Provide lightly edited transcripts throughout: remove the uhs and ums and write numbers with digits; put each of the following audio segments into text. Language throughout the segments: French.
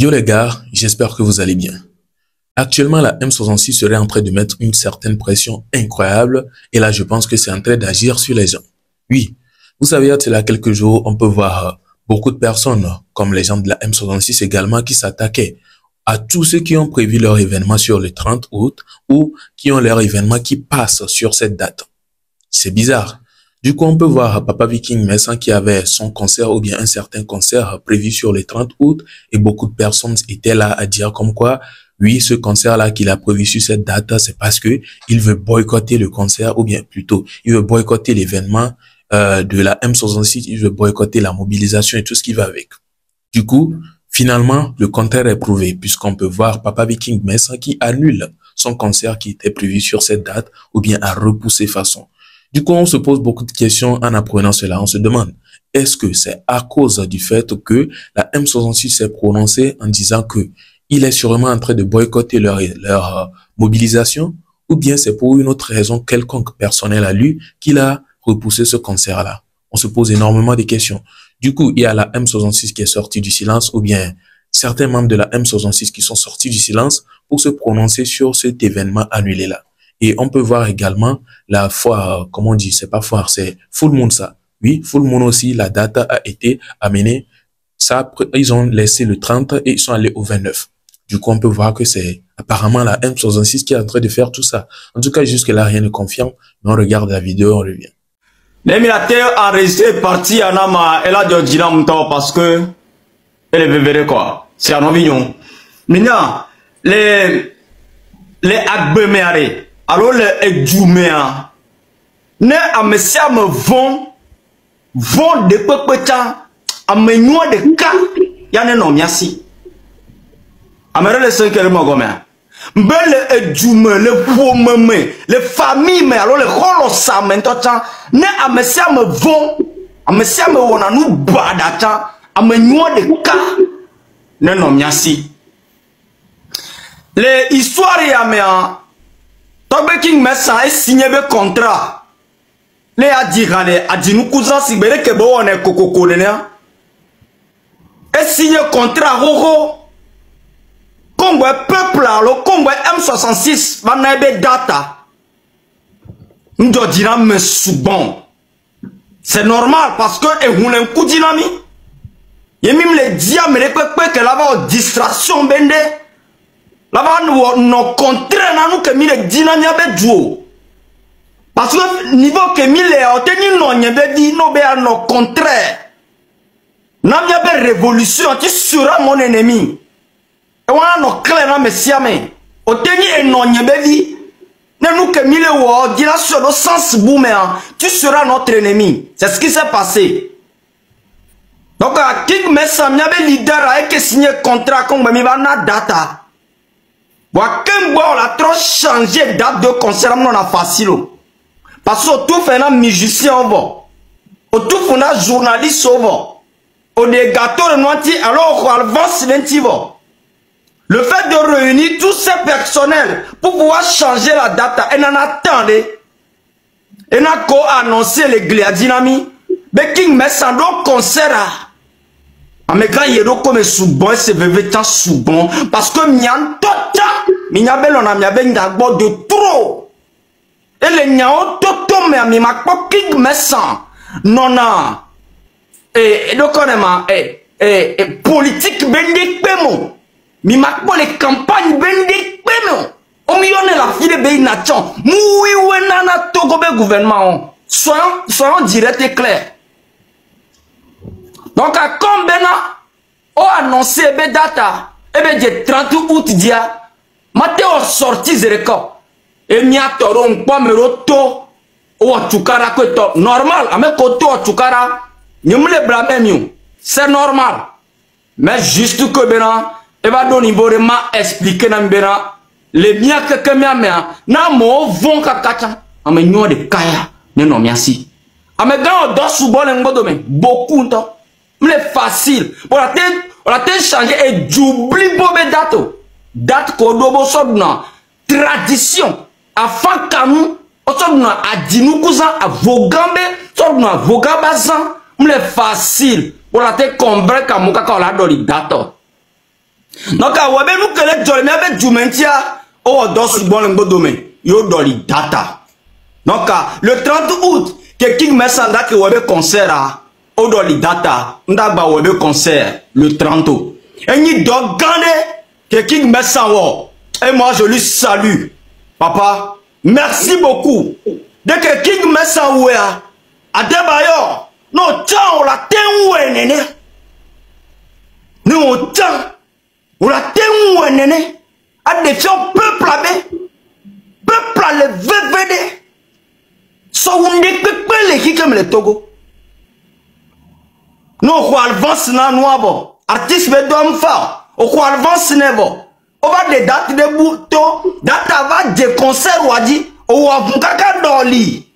Yo les gars, j'espère que vous allez bien. Actuellement, la M66 serait en train de mettre une certaine pression incroyable et là, je pense que c'est en train d'agir sur les gens. Oui, vous savez, il y a de cela quelques jours, on peut voir beaucoup de personnes, comme les gens de la M66 également, qui s'attaquaient à tous ceux qui ont prévu leur événement sur le 30 août ou qui ont leur événement qui passe sur cette date. C'est bizarre. Du coup, on peut voir Papa Viking Messan qui avait son concert ou bien un certain concert prévu sur le 30 août et beaucoup de personnes étaient là à dire comme quoi, oui, ce concert-là qu'il a prévu sur cette date, c'est parce que il veut boycotter le concert ou bien plutôt, il veut boycotter l'événement de la M66, il veut boycotter la mobilisation et tout ce qui va avec. Du coup, finalement, le contraire est prouvé puisqu'on peut voir Papa Viking Messan qui annule son concert qui était prévu sur cette date ou bien a repoussé façon. Du coup, on se pose beaucoup de questions en apprenant cela. On se demande, est-ce que c'est à cause du fait que la M66 s'est prononcée en disant que il est sûrement en train de boycotter leur mobilisation ou bien c'est pour une autre raison quelconque personnelle à lui qu'il a repoussé ce concert-là? On se pose énormément de questions. Du coup, il y a la M66 qui est sortie du silence ou bien certains membres de la M66 qui sont sortis du silence pour se prononcer sur cet événement annulé-là. Et on peut voir également la foire, comment on dit, c'est pas foire, c'est Full Moon ça. Oui, Full Moon aussi, la date a été amenée. Ça, ils ont laissé le 30 et ils sont allés au 29. Du coup, on peut voir que c'est apparemment la M66 qui est en train de faire tout ça. En tout cas, jusque-là, rien ne confirme. Mais on regarde la vidéo, on revient. L'émirateur enregistré parti à Nama, elle a dit parce que elle est bébé quoi. C'est un novignon. Maintenant, les agbeméarés. Alors les Djouméa, ne amesia me vont de pepeta, amenyoa de ka, yane no miasi. Amere le 5 heures mogome. Mbele Djoume, le poumeme, les familles, mais alors les holosa mentocha, ne amesia me vont, amesia me wona nou badata, amenyoa de ka, ne no miasi. Les histoires yamea, Togbe King Messan est signé le contrat. Les a dit nous cousin si bere que bon on est coco est signé contrat Roro. Comme peuple le comme M66 va n'abe data. Nous dira me soubon. C'est normal parce que et on un coup dynami. Et même les diamants les pepe que là-bas distraction bende. Là-bas, nous contraire nous que mille dynamiques avec Dieu. Parce que niveau que mille obtenu non n'y dit non be no contraire. N'a pas révolution tu seras mon ennemi. Et on a no clair na messia mais obtenu et non n'y dit ne nous que mille ou dira sur le sens boomer tu seras notre ennemi. C'est ce qui s'est passé. Donc à King Messan n'y avait leader avec signé contrat comme me va na data. On a trop changé date de concert, on a facile. Parce que tout fait un musicien, tout fait un journaliste, on des gâteaux de noiti, alors on avance l'intime. Le fait de réunir tous ces personnels pour pouvoir changer la date, et en attendait. Et n'a qu'à annoncer les gliadinami. Mais King Messan donc concert. Mais quand il y a comme sous-bon, c'est bébé tant sous-bon. Parce que m'yan tota, m'yabel on a m'yabel d'abord de trop. Et les nyao toto mais ma King Messan. Non, non. Et donc on est politique bendik pemo. Mi makbo les campagnes bendik pemo. On y en est la fille de Béi Nation. Moui ouenana togo be gouvernement. Soyons direct et clair. Donc, comme Bena, on a annoncé be data, et bien, le 30 août, dia, maté on sorti zéro. Et mia toron, pas me roto, ou à Tukara, que to, normal, à mes côtés, à Tukara, nous me le blâmons, c'est normal. Mais juste que Bena, et va donner vraiment expliquer dans Bena, les miens que mia mea, na mo vont kakata, à mes noix de kaya, non, merci. À mes gars, on doit sous-bon un beaucoup de temps. C'est facile. On a changé et j'oublie les dates. Date qu'on a tradition. Afin que nous, on a dit nous cousin à Vogambe, on a Vogabazan. C'est facile. On a comprendre qu'on a dans les dates. Donc, nous que les jolly, mais avec Jumentia, oh, dans ce bon domaine, yo dans les data. Donc, le 30 août, quelqu'un met ça là que web concert, oh, dans les data, on a web concert le 30 août. Et ni donc, quelqu'un met ça, et moi, je lui salue. Papa, merci beaucoup. Dès que quelqu'un met ça, ouais, à Debayor, non, tiens, on l'a témoin, néné. Nous, tiens. On a témoin, néné, à des gens peuple à le VVD. So, on n'est pas les qui comme les Togo. Nous, on avance dans nous, artiste, mais d'homme fort. On avance dans nous. On va des dates de boutons, date avant des concerts, on a dit, on va caca dans le lit.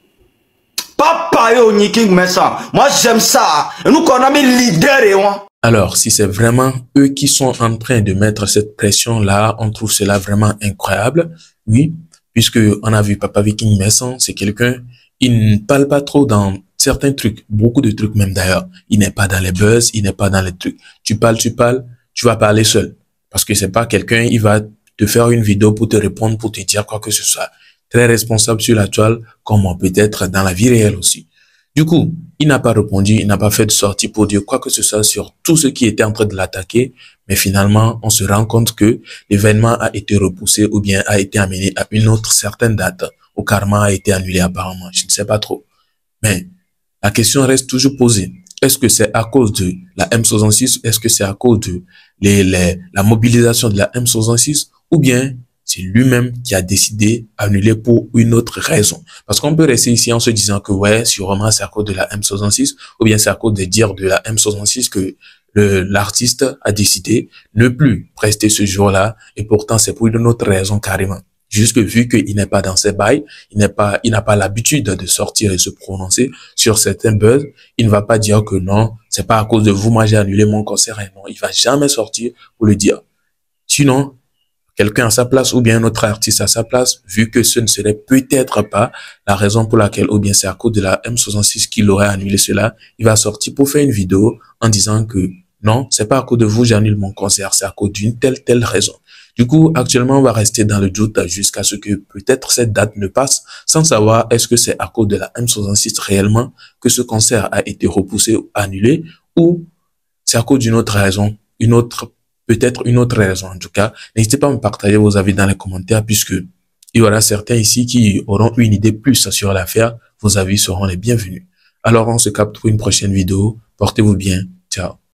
Papa, yo, Niki, mais ça. Moi, j'aime ça. Et nous, qu'on a mis leader et on. Alors, si c'est vraiment eux qui sont en train de mettre cette pression-là, on trouve cela vraiment incroyable. Oui, puisque on a vu Papa Viking Messan, c'est quelqu'un, il ne parle pas trop dans certains trucs, beaucoup de trucs même d'ailleurs. Il n'est pas dans les buzz, il n'est pas dans les trucs. Tu parles, tu vas parler seul. Parce que c'est pas quelqu'un, il va te faire une vidéo pour te répondre, pour te dire quoi que ce soit. Très responsable sur la toile, comme peut-être dans la vie réelle aussi. Du coup, il n'a pas répondu, il n'a pas fait de sortie pour dire quoi que ce soit sur tout ce qui était en train de l'attaquer. Mais finalement, on se rend compte que l'événement a été repoussé ou bien a été amené à une autre certaine date. Au karma a été annulé apparemment, je ne sais pas trop. Mais la question reste toujours posée. Est-ce que c'est à cause de la M66? Est-ce que c'est à cause de la mobilisation de la M66? Ou bien c'est lui-même qui a décidé d'annuler pour une autre raison. Parce qu'on peut rester ici en se disant que ouais, sûrement c'est à cause de la M66, ou bien c'est à cause des dires de la M66 que l'artiste a décidé ne plus prester ce jour-là, et pourtant c'est pour une autre raison carrément. Juste que vu qu'il n'est pas dans ses bails, il n'a pas l'habitude de sortir et se prononcer sur certains buzz, il ne va pas dire que non, c'est pas à cause de vous, moi j'ai annulé mon concert, et non, il va jamais sortir pour le dire. Sinon, quelqu'un à sa place ou bien un autre artiste à sa place, vu que ce ne serait peut-être pas la raison pour laquelle, ou bien c'est à cause de la M66 qu'il aurait annulé cela, il va sortir pour faire une vidéo en disant que non, c'est pas à cause de vous, j'annule mon concert, c'est à cause d'une telle raison. Du coup, actuellement, on va rester dans le doute jusqu'à ce que peut-être cette date ne passe sans savoir est-ce que c'est à cause de la M66 réellement que ce concert a été repoussé ou annulé ou c'est à cause d'une autre raison, peut-être une autre raison. En tout cas, n'hésitez pas à me partager vos avis dans les commentaires puisque il y aura certains ici qui auront une idée plus sur l'affaire. Vos avis seront les bienvenus. Alors, on se capte pour une prochaine vidéo. Portez-vous bien. Ciao.